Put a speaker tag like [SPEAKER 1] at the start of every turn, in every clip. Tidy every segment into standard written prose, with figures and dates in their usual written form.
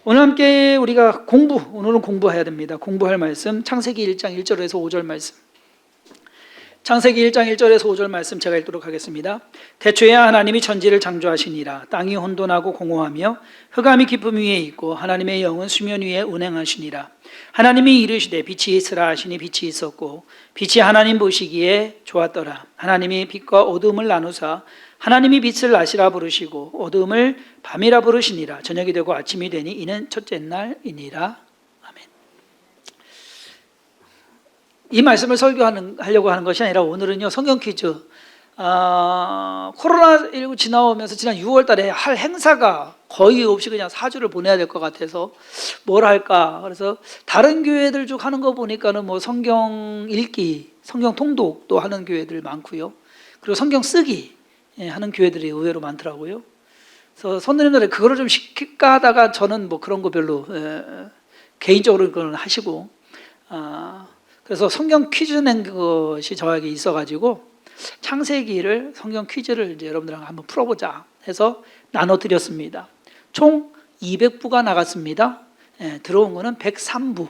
[SPEAKER 1] 오늘 함께 우리가 오늘은 공부해야 됩니다. 공부할 말씀 창세기 1장 1절에서 5절 말씀. 창세기 1장 1절에서 5절 말씀 제가 읽도록 하겠습니다. 태초에 하나님이 천지를 창조하시니라. 땅이 혼돈하고 공허하며 흑암이 깊음 위에 있고 하나님의 영은 수면 위에 운행하시니라. 하나님이 이르시되 빛이 있으라 하시니 빛이 있었고 빛이 하나님 보시기에 좋았더라. 하나님이 빛과 어두움을 나누사 하나님이 빛을 낮이라 부르시고 어두움을 밤이라 부르시니라. 저녁이 되고 아침이 되니 이는 첫째 날이니라. 아멘. 이 말씀을 설교하려고 하는 것이 아니라 오늘은요 성경 퀴즈. 코로나19 지나오면서 지난 6월 달에 할 행사가 거의 없이 그냥 사주를 보내야 될 것 같아서 뭘 할까. 그래서 다른 교회들 쭉 하는 거 보니까는 뭐 성경 읽기, 성경 통독도 하는 교회들 많고요. 그리고 성경 쓰기 하는 교회들이 의외로 많더라고요. 그래서 선생님들이 그거를 좀 시킬까 하다가 저는 뭐 그런 거 별로 개인적으로 그걸 하시고 그래서 성경 퀴즈 낸 것이 저에게 있어가지고 창세기를 성경 퀴즈를 이제 여러분들랑 한번 풀어보자 해서 나눠드렸습니다. 총 200부가 나갔습니다. 들어온 거는 103부,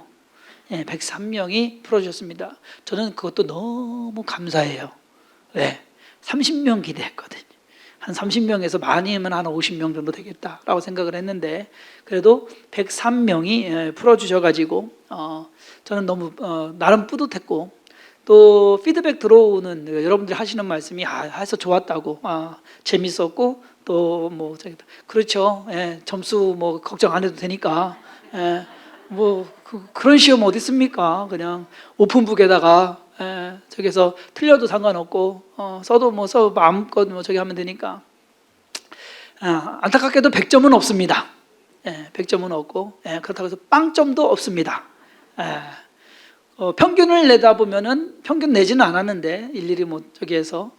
[SPEAKER 1] 103명이 풀어주셨습니다. 저는 그것도 너무 감사해요. 왜? 30명 기대했거든요. 한 30명에서 많이면 한 50명 정도 되겠다라고 생각을 했는데 그래도 103명이 풀어주셔가지고 저는 너무 나름 뿌듯했고 또 피드백 들어오는 여러분들이 하시는 말씀이 해서 좋았다고 재밌었고 또 뭐 그렇죠. 점수 뭐 걱정 안 해도 되니까 그런 시험 어디 있습니까? 그냥 오픈북에다가 저기서 틀려도 상관없고 써도 뭐 마음껏 뭐 저기 하면 되니까 안타깝게도 100점은 없습니다. 100점은 없고 그렇다고 해서 빵점도 없습니다. 평균을 내다보면은 평균 내지는 않았는데 일일이 뭐 저기에서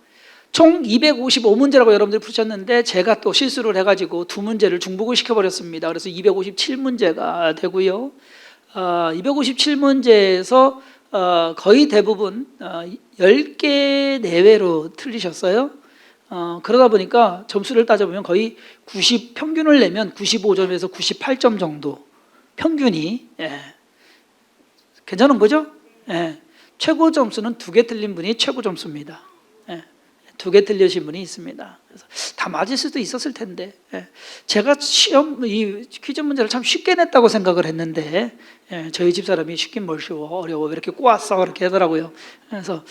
[SPEAKER 1] 총 255문제라고 여러분들이 푸셨는데 제가 또 실수를 해가지고 2문제를 중복을 시켜버렸습니다. 그래서 257문제가 되고요. 257문제에서 거의 대부분 10개 내외로 틀리셨어요. 그러다 보니까 점수를 따져보면 거의 90 평균을 내면 95점에서 98점 정도 평균이 괜찮은 거죠? 최고 점수는 2개 틀린 분이 최고 점수입니다. 2개 틀리신 분이 있습니다. 그래서 다 맞을 수도 있었을 텐데 제가 이 퀴즈 문제를 참 쉽게 냈다고 생각을 했는데 저희 집사람이 쉽긴 뭘 쉬워 어려워 왜 이렇게 꼬았어 이렇게 하더라고요. 그래서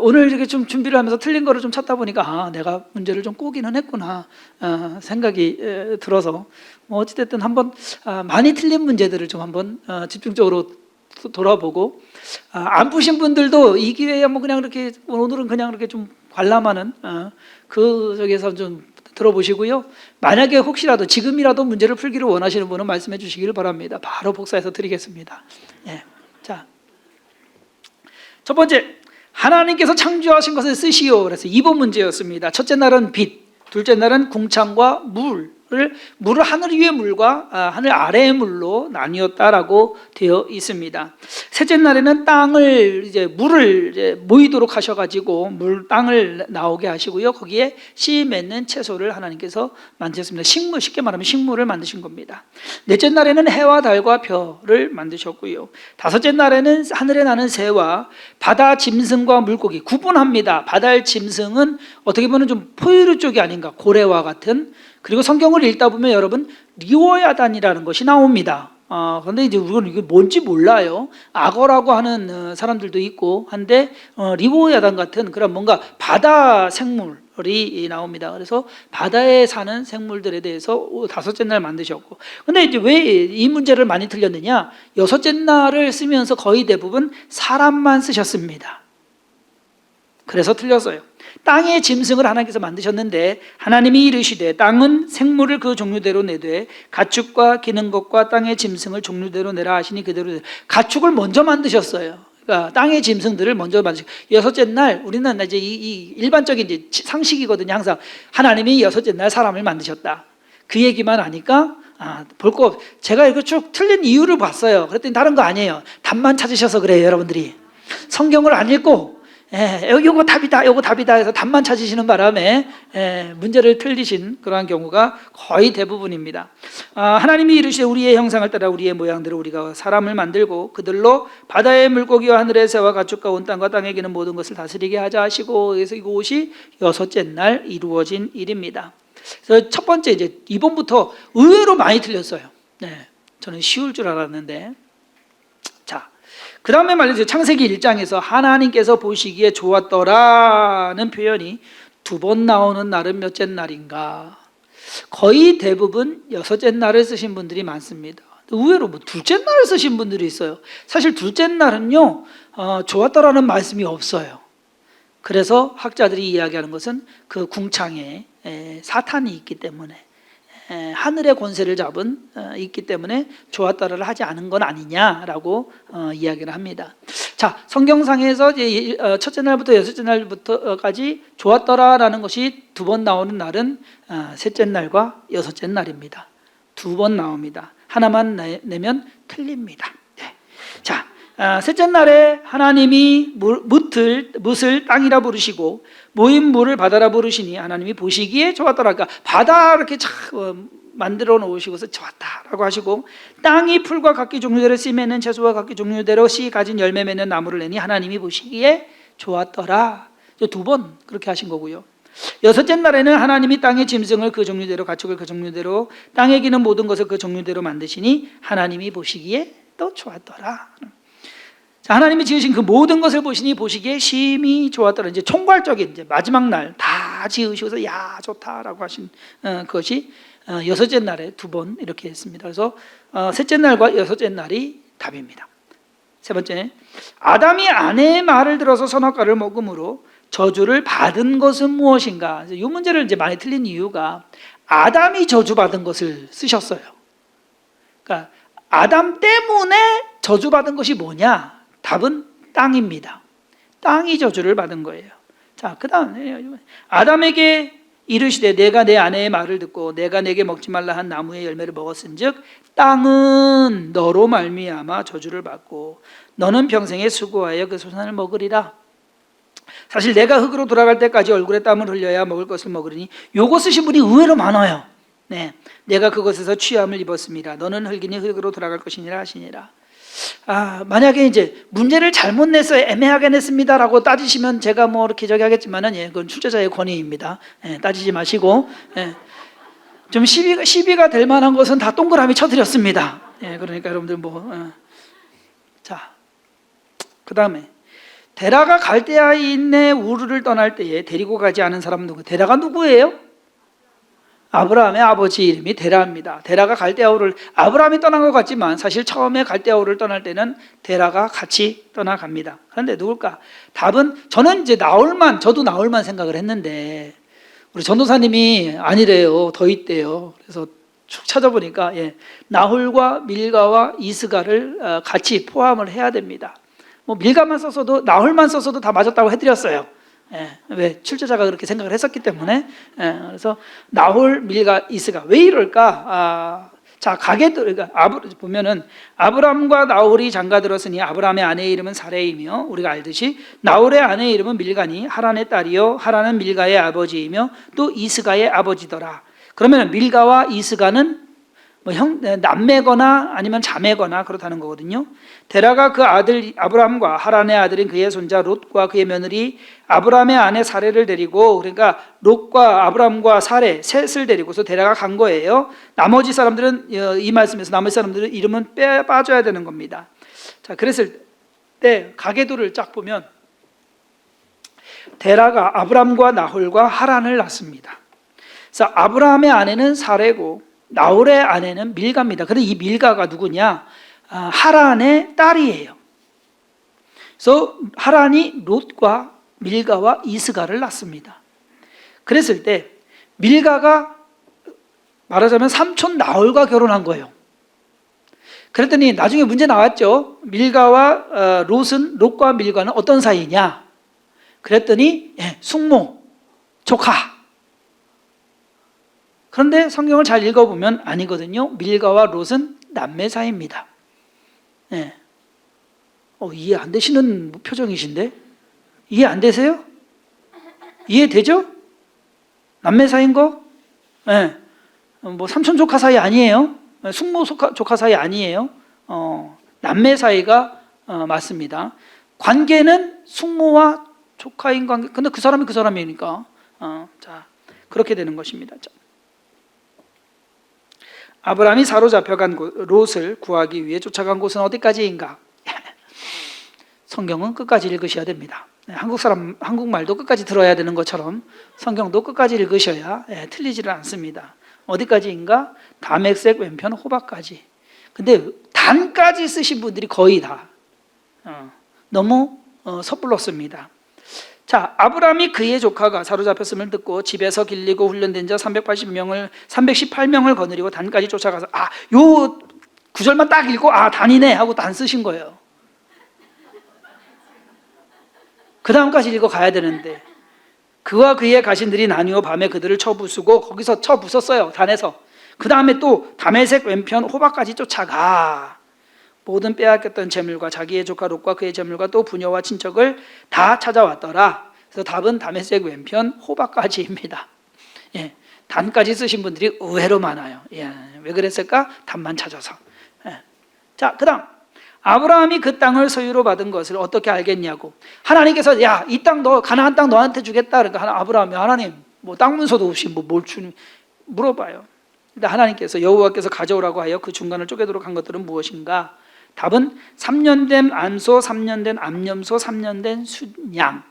[SPEAKER 1] 오늘 이렇게 좀 준비를 하면서 틀린 거를 좀 찾다 보니까 내가 문제를 좀 꼬기는 했구나 생각이 들어서 뭐 어찌됐든 한번 많이 틀린 문제들을 좀 한번 집중적으로 돌아보고 안 푸신 분들도 이 기회에 한번 그냥 이렇게 오늘은 그냥 이렇게 좀 관람하는 그 저기에서 좀 들어보시고요. 만약에 혹시라도 지금이라도 문제를 풀기를 원하시는 분은 말씀해 주시기를 바랍니다. 바로 복사해서 드리겠습니다. 자, 첫 번째 하나님께서 창조하신 것을 쓰시오. 그래서 2번 문제였습니다. 첫째 날은 빛, 둘째 날은 궁창과 물을 하늘 위의 물과 하늘 아래의 물로 나뉘었다라고 되어 있습니다. 셋째 날에는 땅을 물을 모이도록 하셔가지고 땅을 나오게 하시고요. 거기에 씨 맺는 채소를 하나님께서 만드셨습니다. 식물, 쉽게 말하면 식물을 만드신 겁니다. 넷째 날에는 해와 달과 별을 만드셨고요. 다섯째 날에는 하늘에 나는 새와 바다 짐승과 물고기 구분합니다. 바다의 짐승은 어떻게 보면 좀 포유류 쪽이 아닌가, 고래와 같은. 그리고 성경을 읽다 보면 여러분 리워야단이라는 것이 나옵니다. 그런데 이제 우리는 이게 뭔지 몰라요. 악어라고 하는 사람들도 있고 한데 리워야단 같은 그런 뭔가 바다 생물이 나옵니다. 그래서 바다에 사는 생물들에 대해서 다섯째 날 만드셨고, 근데 이제 왜 이 문제를 많이 틀렸느냐? 여섯째 날을 쓰면서 거의 대부분 사람만 쓰셨습니다. 그래서 틀렸어요. 땅의 짐승을 하나님께서 만드셨는데 하나님이 이르시되 땅은 생물을 그 종류대로 내되 가축과 기는 것과 땅의 짐승을 종류대로 내라 하시니 그대로 내라. 가축을 먼저 만드셨어요. 그러니까 땅의 짐승들을 먼저 만드셨고, 여섯째 날 우리는 이제 이 일반적인 이제 상식이거든요. 항상 하나님이 여섯째 날 사람을 만드셨다. 그 얘기만 하니까 볼 거 제가 이거 쭉 틀린 이유를 봤어요. 그랬더니 다른 거 아니에요. 답만 찾으셔서 그래요. 여러분들이 성경을 안 읽고 요거 답이다, 요거 답이다 해서 답만 찾으시는 바람에 문제를 틀리신 그러한 경우가 거의 대부분입니다. 하나님이 이르시되 우리의 형상을 따라 우리의 모양대로 우리가 사람을 만들고 그들로 바다의 물고기와 하늘의 새와 가축과 온 땅과 땅에 기는 모든 것을 다스리게 하자 하시고, 그래서 이것이 여섯째 날 이루어진 일입니다. 그래서 첫 번째 이제 2번부터 의외로 많이 틀렸어요. 저는 쉬울 줄 알았는데, 자, 그 다음에 말이죠. 창세기 1장에서 하나님께서 보시기에 좋았더라는 표현이 2번 나오는 날은 몇째 날인가? 거의 대부분 여섯째 날을 쓰신 분들이 많습니다. 의외로 뭐 둘째 날을 쓰신 분들이 있어요. 사실 둘째 날은요, 좋았더라는 말씀이 없어요. 그래서 학자들이 이야기하는 것은 그 궁창에 사탄이 있기 때문에, 하늘의 권세를 잡은 있기 때문에 좋았더라를 하지 않은 건 아니냐라고 이야기를 합니다. 자, 성경상에서 첫째 날부터 여섯째 날부터까지 좋았더라라는 것이 2번 나오는 날은 셋째 날과 여섯째 날입니다. 2번 나옵니다. 하나만 내면 틀립니다. 자, 셋째 날에 하나님이 뭇을 땅이라 부르시고 모인 물을 바다라 부르시니 하나님이 보시기에 좋았더라. 그러니까 바다 이렇게 만들어 놓으시고서 좋았다라고 하시고, 땅이 풀과 각기 종류대로 씨 맺는 채소와 각기 종류대로 씨 가진 열매 맺는 나무를 내니 하나님이 보시기에 좋았더라. 2번 그렇게 하신 거고요. 여섯째 날에는 하나님이 땅의 짐승을 그 종류대로 가축을 그 종류대로 땅에 기는 모든 것을 그 종류대로 만드시니 하나님이 보시기에 또 좋았더라. 자, 하나님이 지으신 그 모든 것을 보시기에 심히 좋았더라. 이제 총괄적인 이제 마지막 날 다 지으시고서 야 좋다라고 하신 것이 여섯째 날에 2번 이렇게 했습니다. 그래서 셋째 날과 여섯째 날이 답입니다. 세 번째, 아담이 아내의 말을 들어서 선악과를 먹음으로 저주를 받은 것은 무엇인가? 이 문제를 이제 많이 틀린 이유가 아담이 저주받은 것을 쓰셨어요. 그러니까 아담 때문에 저주받은 것이 뭐냐? 답은 땅입니다. 땅이 저주를 받은 거예요. 자, 그 다음에 아담에게 이르시되 내가 내 아내의 말을 듣고 내가 내게 먹지 말라 한 나무의 열매를 먹었은즉 땅은 너로 말미암아 저주를 받고 너는 평생에 수고하여 그 소산을 먹으리라. 사실 내가 흙으로 돌아갈 때까지 얼굴에 땀을 흘려야 먹을 것을 먹으리니, 요거 쓰신 분이 의외로 많아요. 내가 그것에서 취함을 입었습니다. 너는 흙이니 흙으로 돌아갈 것이니라 하시니라. 만약에 이제 문제를 잘못 내서 애매하게 냈습니다라고 따지시면 제가 뭐 이렇게 저기 하겠지만은, 그건 출제자의 권위입니다. 따지지 마시고, 좀 시비가 될 만한 것은 다 동그라미 쳐드렸습니다. 그러니까 여러분들 자, 그 다음에 데라가 갈대아에 있네 우르를 떠날 때에 데리고 가지 않은 사람은 누구? 데라가 누구예요? 아브라함의 아버지 이름이 데라입니다. 데라가 갈대아우를, 아브라함이 떠난 것 같지만 사실 처음에 갈대아우를 떠날 때는 데라가 같이 떠나갑니다. 그런데 누굴까? 답은, 저는 이제 저도 나홀만 생각을 했는데 우리 전도사님이 아니래요. 더 있대요. 그래서 쭉 찾아보니까 나홀과 밀가와 이스가를 같이 포함을 해야 됩니다. 뭐 밀가만 썼어도, 나홀만 썼어도 다 맞았다고 해드렸어요. 왜? 출제자가 그렇게 생각을 했었기 때문에. 그래서 나홀, 밀가, 이스가 왜 이럴까? 자, 그러니까 보면은 아브람과 나홀이 장가들었으니 아브람의 아내의 이름은 사레이며, 우리가 알듯이 나홀의 아내의 이름은 밀가니 하란의 딸이요 하란은 밀가의 아버지이며 또 이스가의 아버지더라. 그러면 밀가와 이스가는 뭐 남매거나 아니면 자매거나 그렇다는 거거든요. 데라가 그 아들 아브람과 하란의 아들인 그의 손자 롯과 그의 며느리 아브람의 아내 사레를 데리고, 그러니까 롯과 아브람과 사레 셋을 데리고서 데라가 간 거예요. 나머지 사람들은, 이 말씀에서 나머지 사람들은 이름은 빠져야 되는 겁니다. 자, 그랬을 때 가계도를 쫙 보면 데라가 아브람과 나홀과 하란을 낳습니다. 그래서 아브람의 아내는 사레고 나홀의 아내는 밀가입니다. 그런데 이 밀가가 누구냐? 하란의 딸이에요. 그래서 하란이 롯과 밀가와 이스가를 낳습니다. 그랬을 때 밀가가 말하자면 삼촌 나홀과 결혼한 거예요. 그랬더니 나중에 문제 나왔죠. 밀가와 롯과 밀가는 어떤 사이냐? 그랬더니 숙모, 조카. 그런데 성경을 잘 읽어보면 아니거든요. 밀가와 롯은 남매 사이입니다. 이해 안 되시는 표정이신데? 이해 안 되세요? 이해되죠? 남매 사이인 거? 네. 뭐 삼촌 조카 사이 아니에요. 숙모 조카 사이 아니에요. 남매 사이가 맞습니다. 관계는 숙모와 조카인 관계. 근데 그 사람이 그 사람이니까. 자, 그렇게 되는 것입니다. 자. 아브라함이 사로잡혀간 롯을 구하기 위해 쫓아간 곳은 어디까지인가? 성경은 끝까지 읽으셔야 됩니다. 한국말도 끝까지 들어야 되는 것처럼 성경도 끝까지 읽으셔야 틀리지를 않습니다. 어디까지인가? 다메섹 왼편 호박까지. 근데 단까지 쓰신 분들이 거의 다 너무 섣불렀습니다. 자, 아브라함이 그의 조카가 사로잡혔음을 듣고 집에서 길리고 훈련된 자 318명을 거느리고 단까지 쫓아가서 요 구절만 딱 읽고 단이네 하고 단 쓰신 거예요. 그 다음까지 읽어 가야 되는데 그와 그의 가신들이 나뉘어 밤에 그들을 쳐부수고 거기서 쳐부쉈어요. 단에서. 그 다음에 또 다메섹 왼편 호박까지 쫓아가 모든 빼앗겼던 재물과 자기의 조카 롯과 그의 재물과 또 부녀와 친척을 다 찾아왔더라. 그래서 답은 다메섹 왼편 호박까지입니다. 예, 단까지 쓰신 분들이 의외로 많아요. 예, 왜 그랬을까? 단만 찾아서. 예. 자, 그 다음 아브라함이 그 땅을 소유로 받은 것을 어떻게 알겠냐고. 하나님께서 야, 이 땅 너 가나안 땅 너한테 주겠다. 그러니까 아브라함이 하나님 뭐 땅 문서도 없이 뭘 주니 물어봐요. 근데 하나님께서 여호와께서 가져오라고 하여 그 중간을 쪼개도록 한 것들은 무엇인가? 답은 3년 된 암소, 3년 된 암염소, 3년 된 순양까지.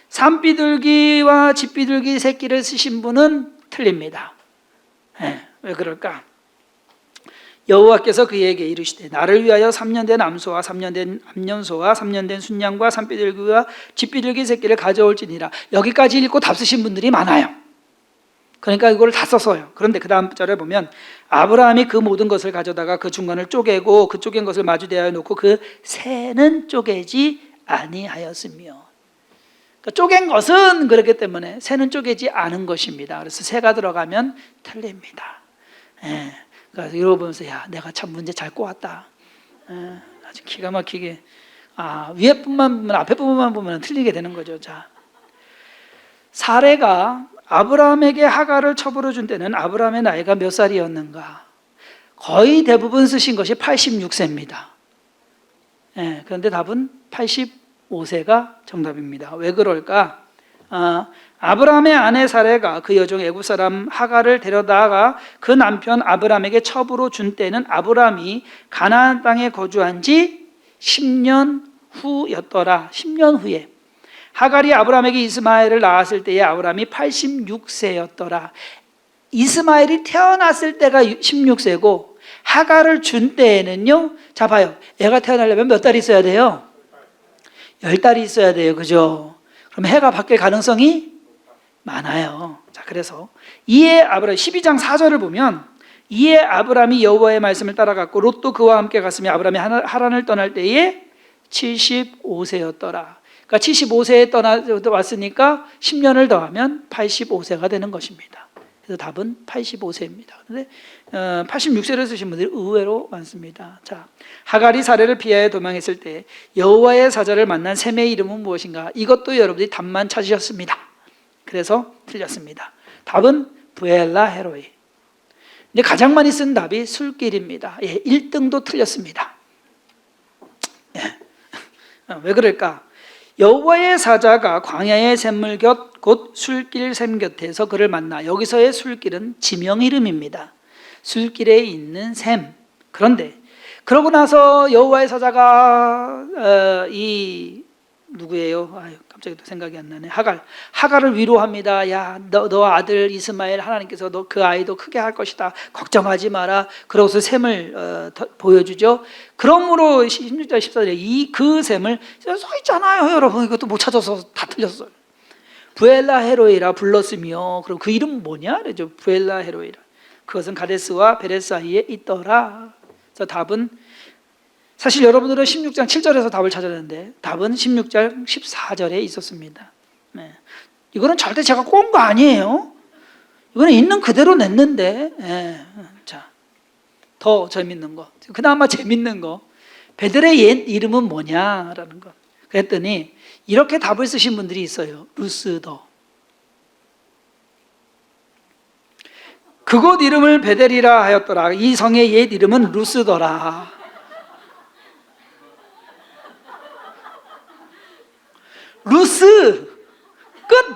[SPEAKER 1] 산비둘기와 집비둘기 새끼를 쓰신 분은 틀립니다. 왜 그럴까? 여호와께서 그에게 이르시되 나를 위하여 3년 된 암소와 3년 된 암염소와 3년 된 순양과 산비둘기와 집비둘기 새끼를 가져올지니라. 여기까지 읽고 답 쓰신 분들이 많아요. 그러니까 이걸 다 썼어요. 그런데 그 다음 절에 보면 아브라함이 그 모든 것을 가져다가 그 중간을 쪼개고 그 쪼갠 것을 마주대하여 놓고 그 새는 쪼개지 아니하였으며. 그러니까 쪼갠 것은 그렇기 때문에 새는 쪼개지 않은 것입니다. 그래서 새가 들어가면 틀립니다. 그러니까 이러고 보면서 야, 내가 참 문제 잘 꼬았다. 아주 기가 막히게 위에뿐만 보면 앞에 부분만 보면 틀리게 되는 거죠. 자, 사레가 아브라함에게 하갈을 첩으로 준 때는 아브라함의 나이가 몇 살이었는가? 거의 대부분 쓰신 것이 86세입니다. 그런데 답은 85세가 정답입니다. 왜 그럴까? 아브라함의 아내 사레가 그 여종 애굽 사람 하갈을 데려다가 그 남편 아브라함에게 첩으로 준 때는 아브라함이 가나안 땅에 거주한 지 10년 후였더라. 10년 후에 하갈이 아브라함에게 이스마엘을 낳았을 때에 아브라함이 86세였더라. 이스마엘이 태어났을 때가 16세고 하갈을 준 때에는요, 자 봐요, 애가 태어나려면 몇 달이 있어야 돼요? 10달이 있어야 돼요. 그죠? 그럼 해가 바뀔 가능성이 많아요. 자, 그래서 이에 아브라함 12장 4절을 보면 이에 아브라함이 여호와의 말씀을 따라갔고 롯도 그와 함께 갔으며 아브라함이 하란을 떠날 때에 75세였더라. 그러니까 75세에 왔으니까 10년을 더하면 85세가 되는 것입니다. 그래서 답은 85세입니다. 그런데 86세를 쓰신 분들이 의외로 많습니다. 자, 하갈이 사레를 피하여 도망했을 때 여호와의 사자를 만난 셈의 이름은 무엇인가? 이것도 여러분들이 답만 찾으셨습니다. 그래서 틀렸습니다. 답은 부엘라 헤로이. 근데 가장 많이 쓴 답이 술길입니다. 1등도 틀렸습니다. 왜 그럴까? 여호와의 사자가 광야의 샘물 곁 곧 술길 샘 곁에서 그를 만나. 여기서의 술길은 지명 이름입니다. 술길에 있는 샘. 그런데 그러고 나서 여호와의 사자가 누구예요? 갑자기 또 생각이 안 나네. 하갈을 위로합니다. 야, 너 아들 이스마엘 하나님께서 너 그 아이도 크게 할 것이다. 걱정하지 마라. 그러고서 샘을 보여주죠. 그러므로 16절 14절에 그 샘을 써 있잖아요, 여러분. 이것도 못 찾아서 다 틀렸어요. 부엘라 헤로이라 불렀으며, 그럼 그 이름은 뭐냐? 그러죠. 부엘라 헤로이라. 그것은 가데스와 베레스 사이에 있더라. 그래서 답은 사실 여러분들은 16장 7절에서 답을 찾았는데 답은 16장 14절에 있었습니다. 이거는 절대 제가 꼬은 거 아니에요. 이거는 있는 그대로 냈는데. 자, 더 재밌는 거. 그나마 재밌는 거. 베델의 옛 이름은 뭐냐라는 것. 그랬더니 이렇게 답을 쓰신 분들이 있어요. 루스더. 그곳 이름을 베델이라 하였더라. 이 성의 옛 이름은 루스더라. 루스 끝.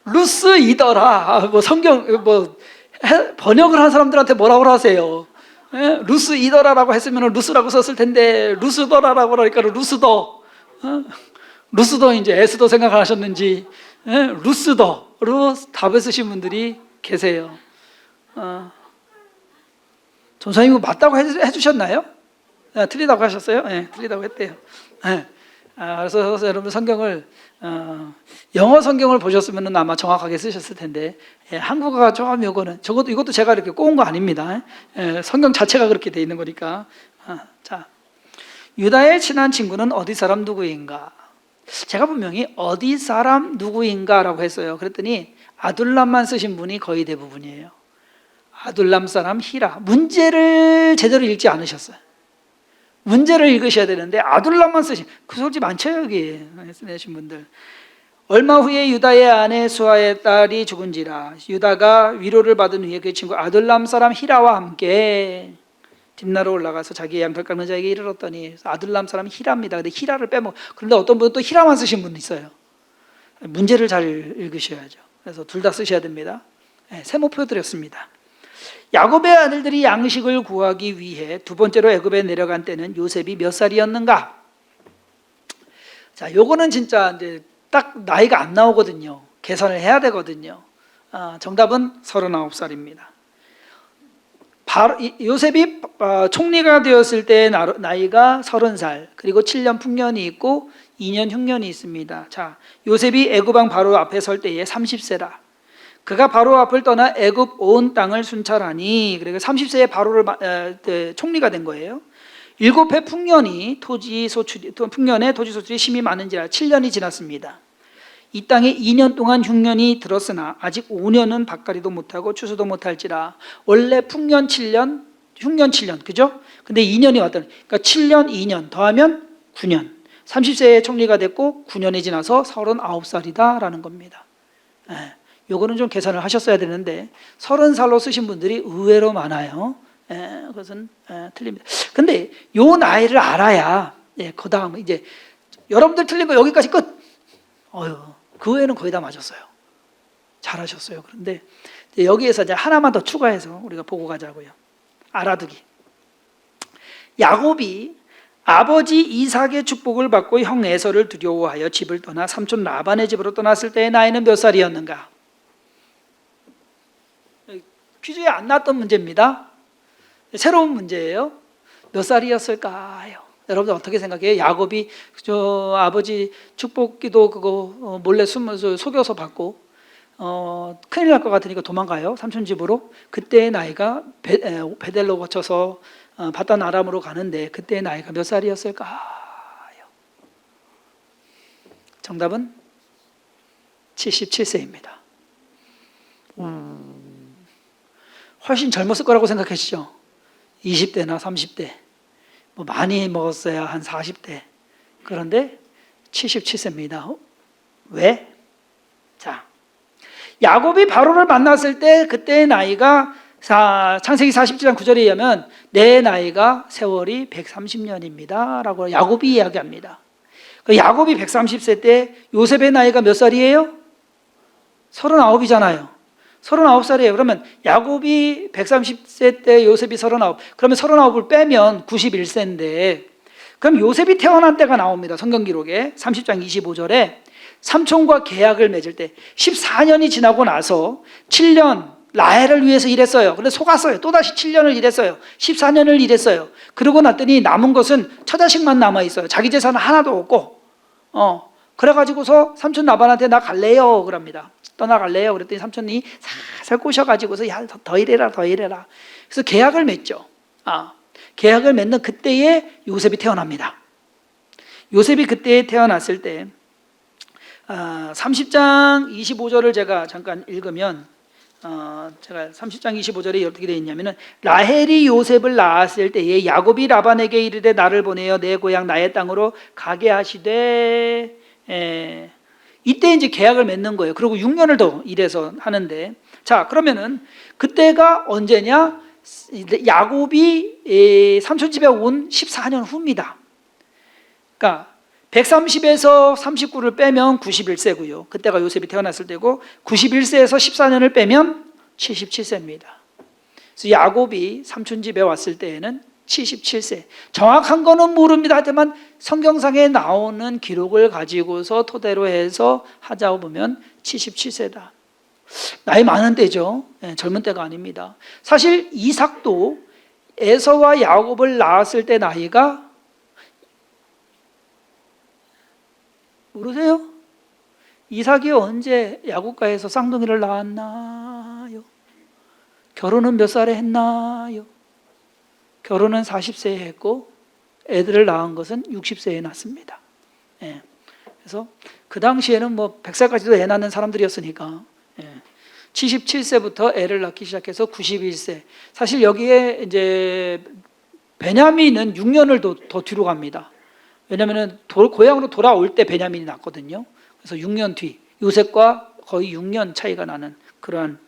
[SPEAKER 1] 루스이더라. 뭐 성경 번역을 한 사람들한테 뭐라고 하세요? 예? 루스이더라라고 했으면 루스라고 썼을 텐데 루스더라라고 그러니까 루스더. 루스더 이제 에스더 생각하셨는지 루스더로 답을 쓰신 분들이 계세요. 전사님 맞다고 해주셨나요? 틀리다고 하셨어요? 네, 틀리다고 했대요. 그래서 여러분 성경을 영어 성경을 보셨으면 아마 정확하게 쓰셨을 텐데 한국어가 좀 이것도 제가 이렇게 꼬은 거 아닙니다. 성경 자체가 그렇게 돼 있는 거니까. 자, 유다의 친한 친구는 어디 사람 누구인가? 제가 분명히 어디 사람 누구인가라고 했어요. 그랬더니 아둘람만 쓰신 분이 거의 대부분이에요. 아둘람 사람 히라. 문제를 제대로 읽지 않으셨어요. 문제를 읽으셔야 되는데 아둘람만 쓰신, 그 솔직히 많죠 여기 쓰신 분들. 얼마 후에 유다의 아내 수아의 딸이 죽은지라. 유다가 위로를 받은 후에 그 친구 아둘람 사람 히라와 함께 딥나로 올라가서 자기의 양털 깎는 자에게 이르렀더니, 아둘람 사람 히라입니다. 근데 히라를 빼먹. 그런데 어떤 분은 또 히라만 쓰신 분이 있어요. 문제를 잘 읽으셔야죠. 그래서 둘 다 쓰셔야 됩니다. 세모표 드렸습니다. 야곱의 아들들이 양식을 구하기 위해 두 번째로 애굽에 내려간 때는 요셉이 몇 살이었는가? 자, 요거는 진짜 이제 딱 나이가 안 나오거든요. 계산을 해야 되거든요. 정답은 39살입니다. 요셉이 총리가 되었을 때의 나이가 30살, 그리고 7년 풍년이 있고 2년 흉년이 있습니다. 자, 요셉이 애굽 왕 바로 앞에 설 때에 30세라. 그가 바로 앞을 떠나 애굽 온 땅을 순찰하니, 그리고 30세에 바로를 총리가 된 거예요. 7해 풍년에 토지 소출이 심히 많은지라 7년이 지났습니다. 이 땅에 2년 동안 흉년이 들었으나 아직 5년은 밭갈이도 못하고 추수도 못할지라. 원래 풍년 7년, 흉년 7년, 그죠? 근데 2년이 왔더니, 그러니까 7년, 2년 더하면 9년. 30세에 총리가 됐고 9년이 지나서 39살이다 라는 겁니다. 요거는 좀 계산을 하셨어야 되는데 30살로 쓰신 분들이 의외로 많아요. 그것은 틀립니다. 근데 요 나이를 알아야 그 다음 이제 여러분들 틀린 거 여기까지 끝. 그 외에는 거의 다 맞았어요. 잘하셨어요. 그런데 여기에서 이제 하나만 더 추가해서 우리가 보고 가자고요. 알아두기. 야곱이 아버지 이삭의 축복을 받고 형 에서를 두려워하여 집을 떠나 삼촌 라반의 집으로 떠났을 때의 나이는 몇 살이었는가? 퀴즈에 안 나왔던 문제입니다. 새로운 문제예요. 몇 살이었을까요? 여러분 어떻게 생각해요? 야곱이 저 아버지 축복기도 그거 몰래 속여서 받고 큰일 날 것 같으니까 도망가요. 삼촌 집으로. 그때의 나이가 베델로 거쳐서 바단 아람으로 가는데 그때의 나이가 몇 살이었을까요? 정답은 77세입니다. 훨씬 젊었을 거라고 생각하시죠? 20대나 30대. 뭐 많이 먹었어야 한 40대. 그런데 77세입니다. 왜? 자, 야곱이 바로를 만났을 때 그때의 나이가 창세기 47장 9절에 의하면 내 나이가 세월이 130년입니다 라고 야곱이 이야기합니다. 야곱이 130세 때 요셉의 나이가 몇 살이에요? 39이잖아요. 39살이에요. 그러면 야곱이 130세 때 요셉이 39. 그러면 39을 빼면 91세인데 그럼 요셉이 태어난 때가 나옵니다. 성경 기록에 30장 25절에 삼촌과 계약을 맺을 때 14년이 지나고 나서 7년 라헬을 위해서 일했어요. 그런데 속았어요. 또다시 7년을 일했어요. 14년을 일했어요. 그러고 났더니 남은 것은 처자식만 남아있어요. 자기 재산은 하나도 없고 그래가지고서 삼촌 라반한테 나 갈래요 그럽니다. 떠나갈래요? 그랬더니 삼촌이 살살 꼬셔가지고서 야, 더 일해라. 그래서 계약을 맺죠. 계약을 맺는 그때에 요셉이 태어납니다. 요셉이 그때에 태어났을 때 30장 25절을 제가 잠깐 읽으면 제가 30장 25절에 어떻게 되어 있냐면은 라헬이 요셉을 낳았을 때에 야곱이 라반에게 이르되 나를 보내어 내 고향 나의 땅으로 가게 하시되, 이때 이제 계약을 맺는 거예요. 그리고 6년을 더 일해서 하는데, 자 그러면은 그때가 언제냐? 야곱이 삼촌 집에 온 14년 후입니다. 그러니까 130에서 39를 빼면 91세고요. 그때가 요셉이 태어났을 때고, 91세에서 14년을 빼면 77세입니다. 그래서 야곱이 삼촌 집에 왔을 때에는 77세. 정확한 거는 모릅니다. 하지만 성경상에 나오는 기록을 가지고서 토대로 해서 하자고 보면 77세다. 나이 많은 때죠. 젊은 때가 아닙니다. 사실 이삭도 에서와 야곱을 낳았을 때 나이가 모르세요? 이삭이 언제 야곱가에서 쌍둥이를 낳았나요? 결혼은 몇 살에 했나요? 결혼은 40세에 했고 애들을 낳은 것은 60세에 낳습니다. 그래서 그 당시에는 뭐 100살까지도 애 낳는 사람들이었으니까 77세부터 애를 낳기 시작해서 91세. 사실 여기에 이제 베냐민은 6년을 더 뒤로 갑니다. 왜냐하면 고향으로 돌아올 때 베냐민이 낳거든요. 그래서 6년 뒤, 요셉과 거의 6년 차이가 나는 그러한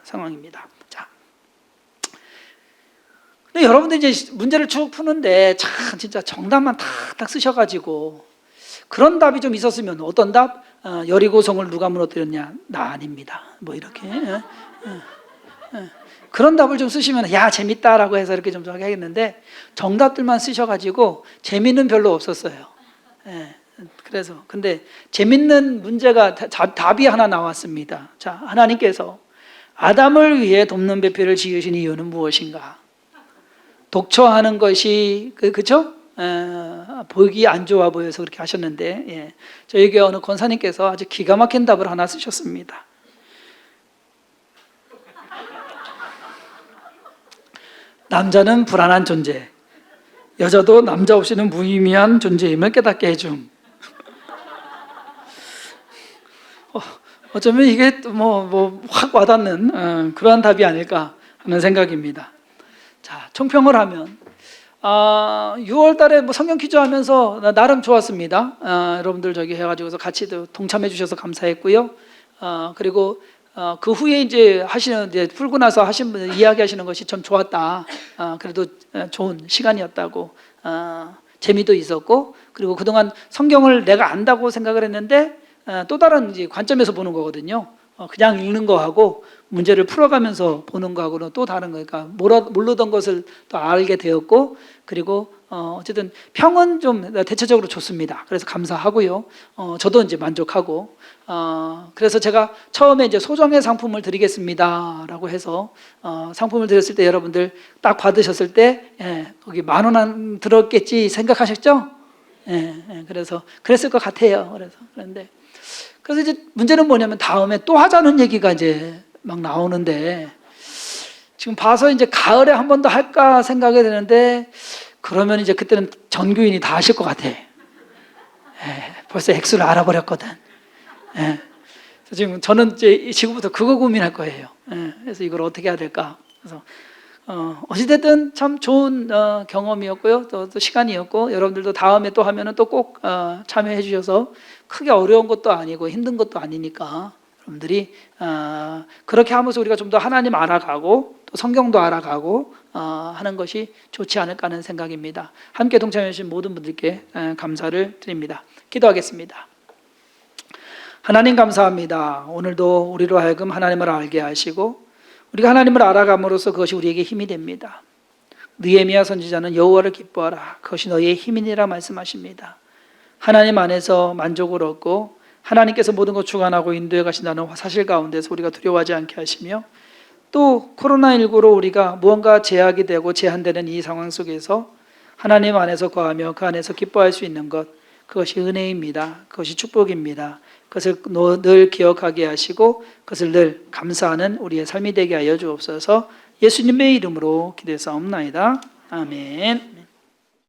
[SPEAKER 1] 상황입니다. 자, 근데 여러분들 이제 문제를 쭉 푸는데 참 진짜 정답만 탁탁 쓰셔가지고 그런 답이 좀 있었으면, 어떤 답? 여리고성을 누가 무너뜨렸냐? 나 아닙니다. 뭐 이렇게 그런 답을 좀 쓰시면 야 재밌다라고 해서 이렇게 좀 하겠는데, 정답들만 쓰셔가지고 재미는 별로 없었어요. 그래서 근데 재밌는 문제가 답이 하나 나왔습니다. 자, 하나님께서 아담을 위해 돕는 배필을 지으신 이유는 무엇인가? 독처하는 것이 그죠? 보기 안 좋아 보여서 그렇게 하셨는데, 저희 교회 어느 권사님께서 아주 기가 막힌 답을 하나 쓰셨습니다. 남자는 불안한 존재, 여자도 남자 없이는 무의미한 존재임을 깨닫게 해줌. 어쩌면 이게 확 와닿는 그러한 답이 아닐까 하는 생각입니다. 자, 총평을 하면 6월 달에 성경 퀴즈 하면서 나름 좋았습니다. 여러분들 저기 해가지고서 같이 동참해 주셔서 감사했고요. 그리고 그 후에 이제 풀고 나서 하신 분 이야기하시는 것이 참 좋았다. 그래도 좋은 시간이었다고, 재미도 있었고, 그리고 그동안 성경을 내가 안다고 생각을 했는데 또 다른 이제 관점에서 보는 거거든요. 그냥 읽는 거하고 문제를 풀어가면서 보는 거하고는 또 다른 거니까 모르던 것을 또 알게 되었고, 그리고 어쨌든 평은 좀 대체적으로 좋습니다. 그래서 감사하고요. 저도 이제 만족하고, 그래서 제가 처음에 이제 소정의 상품을 드리겠습니다라고 해서 상품을 드렸을 때 여러분들 딱 받으셨을 때 거기 10,000원 안 들었겠지 생각하셨죠? 그래서 그랬을 것 같아요. 그래서 이제 문제는 뭐냐면 다음에 또 하자는 얘기가 이제 막 나오는데, 지금 봐서 이제 가을에 한 번 더 할까 생각이 되는데, 그러면 이제 그때는 전교인이 다 하실 것 같아. 벌써 액수를 알아버렸거든. 그래서 지금 저는 이제 지금부터 그거 고민할 거예요. 그래서 이걸 어떻게 해야 될까. 그래서 어찌됐든 참 좋은 경험이었고요. 또 시간이었고, 여러분들도 다음에 또 하면은 또 꼭 참여해 주셔서, 크게 어려운 것도 아니고 힘든 것도 아니니까 여러분들이 그렇게 하면서 우리가 좀 더 하나님 알아가고 또 성경도 알아가고 하는 것이 좋지 않을까 하는 생각입니다. 함께 동참해 주신 모든 분들께 감사를 드립니다. 기도하겠습니다. 하나님 감사합니다. 오늘도 우리로 하여금 하나님을 알게 하시고 우리가 하나님을 알아감으로써 그것이 우리에게 힘이 됩니다. 느헤미야 선지자는 여호와를 기뻐하라, 그것이 너희의 힘이니라 말씀하십니다. 하나님 안에서 만족을 얻고 하나님께서 모든 것 주관하고 인도해 가신다는 사실 가운데서 우리가 두려워하지 않게 하시며, 또 코로나19로 우리가 무언가 제약이 되고 제한되는 이 상황 속에서 하나님 안에서 거하며 그 안에서 기뻐할 수 있는 것, 그것이 은혜입니다. 그것이 축복입니다. 그것을 늘 기억하게 하시고 그것을 늘 감사하는 우리의 삶이 되게 하여 주옵소서. 예수님의 이름으로 기도했사옵나이다. 아멘.